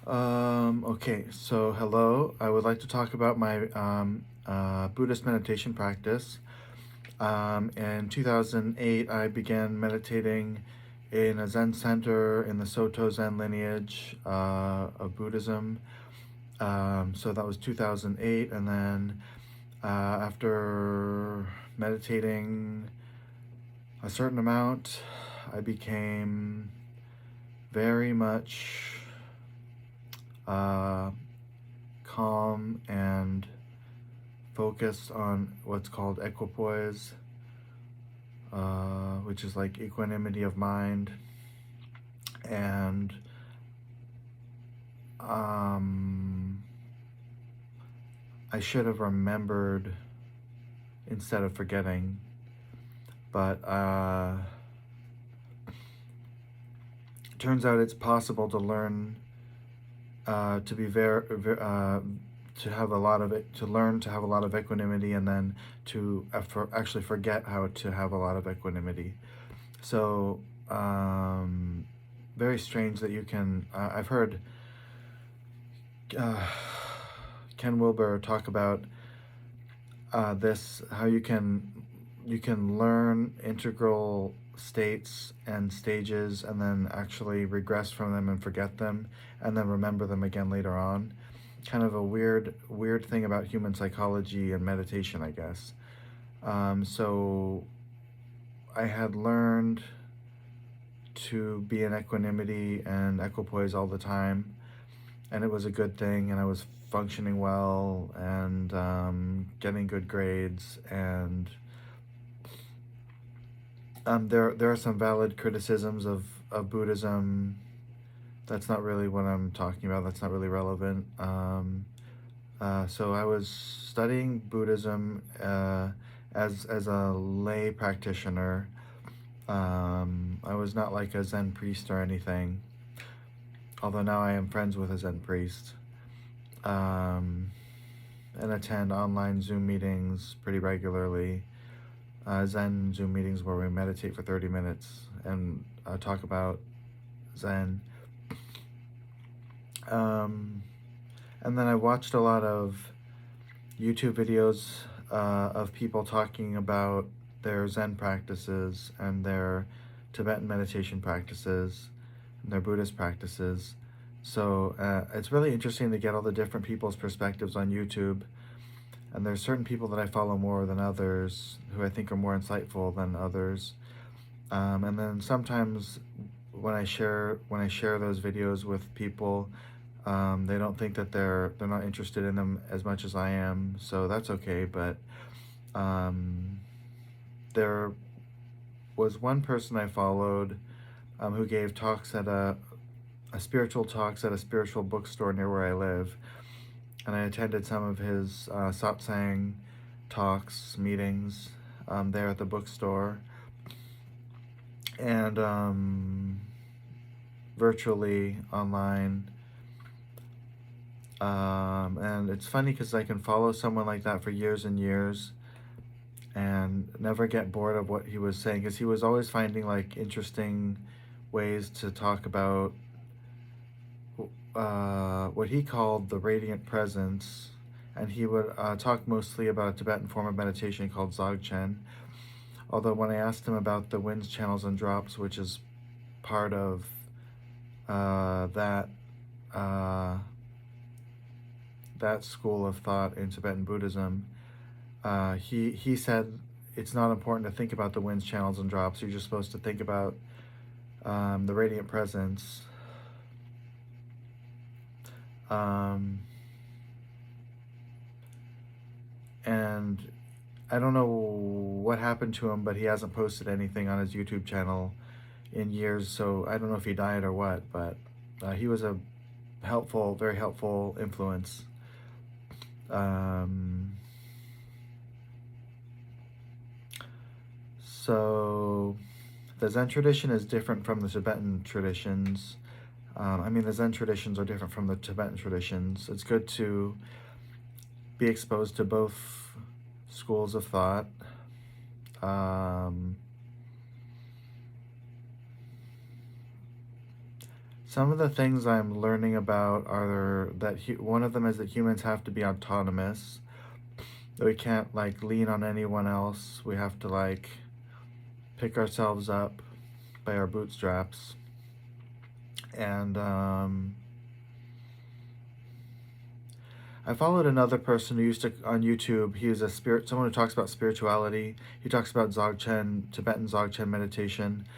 Okay, so hello. I would like to talk about my Buddhist meditation practice. In 2008, I began meditating in a Zen center in the Soto Zen lineage of Buddhism. So that was 2008, and then after meditating a certain amount, I became very much uh, calm and focused on what's called equipoise, which is like equanimity of mind. And um, I should have remembered instead of forgetting, but turns out it's possible to learn to be to have a lot of it, to learn to have a lot of equanimity, and then to actually forget how to have a lot of equanimity. So very strange that you can. I've heard uh, Ken Wilber talk about this, how you can learn integral states and stages and then actually regress from them and forget them and then remember them again later on. Kind of a weird thing about human psychology and meditation, I guess. So I had learned to be in equanimity and equipoise all the time, and it was a good thing, and I was functioning well and getting good grades. And there are some valid criticisms of Buddhism. That's not really what I'm talking about. That's not really relevant. So I was studying Buddhism as a lay practitioner. I was not like a Zen priest or anything, although now I am friends with a Zen priest. And attend online Zoom meetings pretty regularly. Zen Zoom meetings where we meditate for 30 minutes and talk about Zen. And then I watched a lot of YouTube videos of people talking about their Zen practices and their Tibetan meditation practices and their Buddhist practices. So it's really interesting to get all the different people's perspectives on YouTube. And there's certain people that I follow more than others who I think are more insightful than others. And then sometimes when I share those videos with people, they don't think that they're not interested in them as much as I am, so that's okay. But there was one person I followed who gave talks at a spiritual talks at a spiritual bookstore near where I live, and I attended some of his satsang talks, meetings there at the bookstore, and virtually online. And it's funny because I can follow someone like that for years and years and never get bored of what he was saying, because he was always finding like interesting ways to talk about what he called the radiant presence. And he would talk mostly about a Tibetan form of meditation called Dzogchen. Although when I asked him about the winds, channels, and drops, which is part of that school of thought in Tibetan Buddhism, he said it's not important to think about the winds, channels, and drops. You're just supposed to think about the radiant presence. And I don't know what happened to him, but he hasn't posted anything on his YouTube channel in years, so I don't know if he died or what, but he was a very helpful influence. So the Zen tradition is different from the Tibetan traditions. The Zen traditions are different from the Tibetan traditions. It's good to be exposed to both schools of thought. some of the things I'm learning about are that one of them is that humans have to be autonomous. That we can't like lean on anyone else. We have to like pick ourselves up by our bootstraps. And I followed another person who used to on YouTube. He was someone who talks about spirituality. He talks about Dzogchen, Tibetan Dzogchen meditation,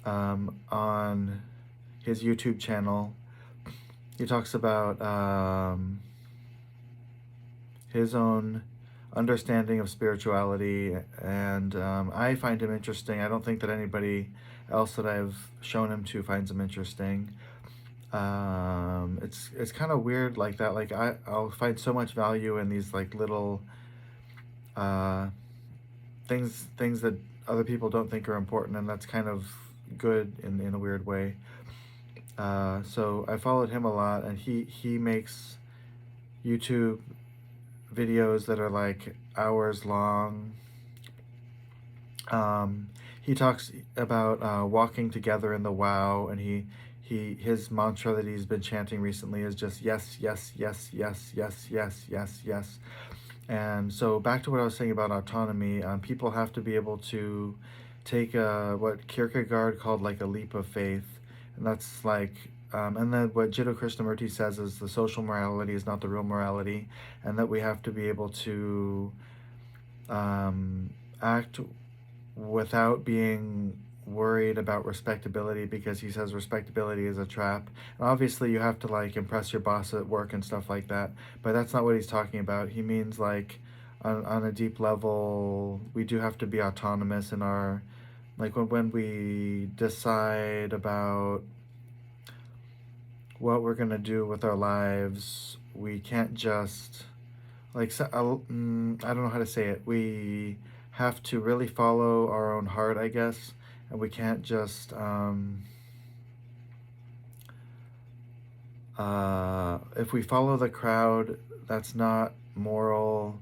on his YouTube channel. He talks about his own understanding of spirituality, and I find him interesting. I don't think that anybody else that I've shown him to finds him interesting. It's kind of weird like that. Like I'll find so much value in these like little uh, things that other people don't think are important, and that's kind of good in a weird way. So I followed him a lot, and he makes YouTube videos that are like hours long. He talks about walking together in the wow, and his mantra that he's been chanting recently is just yes, yes, yes, yes, yes, yes, yes, yes. And so back to what I was saying about autonomy, people have to be able to take what Kierkegaard called like a leap of faith, and that's like, and then what Jiddu Krishnamurti says is the social morality is not the real morality, and that we have to be able to act without being worried about respectability, because he says respectability is a trap. And obviously you have to like impress your boss at work and stuff like that, but that's not what he's talking about. He means like on a deep level, we do have to be autonomous in our, like when we decide about what we're going to do with our lives, we can't just like I don't know how to say it. We have to really follow our own heart, I guess, and we can't just if we follow the crowd, that's not moral,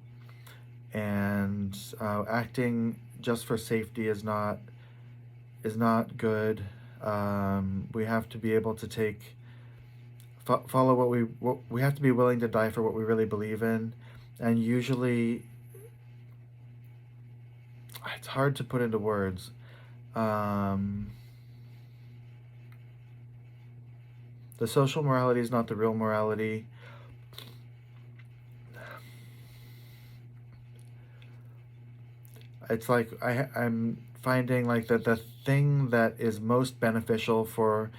and acting just for safety is not good. We have to be able to follow what we have to be willing to die for what we really believe in, and usually it's hard to put into words. The social morality is not the real morality. It's like I'm finding like that the thing that is most beneficial for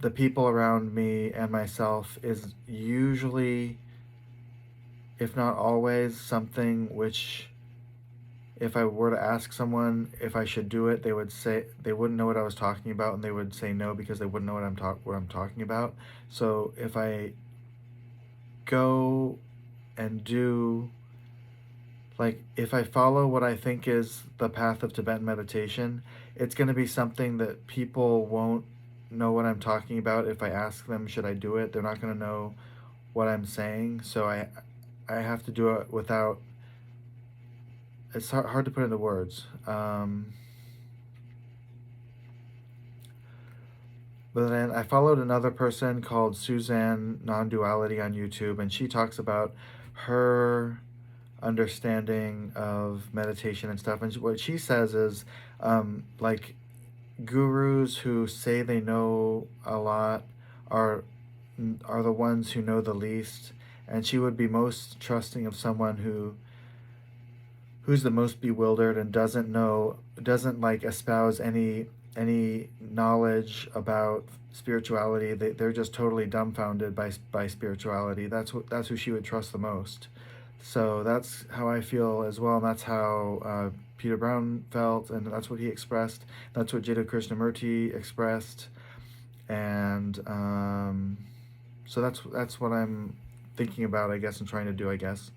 the people around me and myself is usually, if not always, something which, if I were to ask someone if I should do it, they would say they wouldn't know what I was talking about, and they would say no because they wouldn't know what I'm talking about. So if I go and do, like, if I follow what I think is the path of Tibetan meditation, it's going to be something that people won't know what I'm talking about. If I ask them, should I do it? They're not going to know what I'm saying. So I have to do it without, it's hard to put into words. But then I followed another person called Suzanne Non-Duality on YouTube, and she talks about her understanding of meditation and stuff. And what she says is, like, gurus who say they know a lot are the ones who know the least, and she would be most trusting of someone who's the most bewildered and doesn't like espouse any knowledge about spirituality. They're just totally dumbfounded by spirituality. That's who she would trust the most. So that's how I feel as well, and that's how Peter Brown felt, and that's what he expressed. That's what Jiddu Krishnamurti expressed, and so that's what I'm thinking about, I guess, and trying to do, I guess.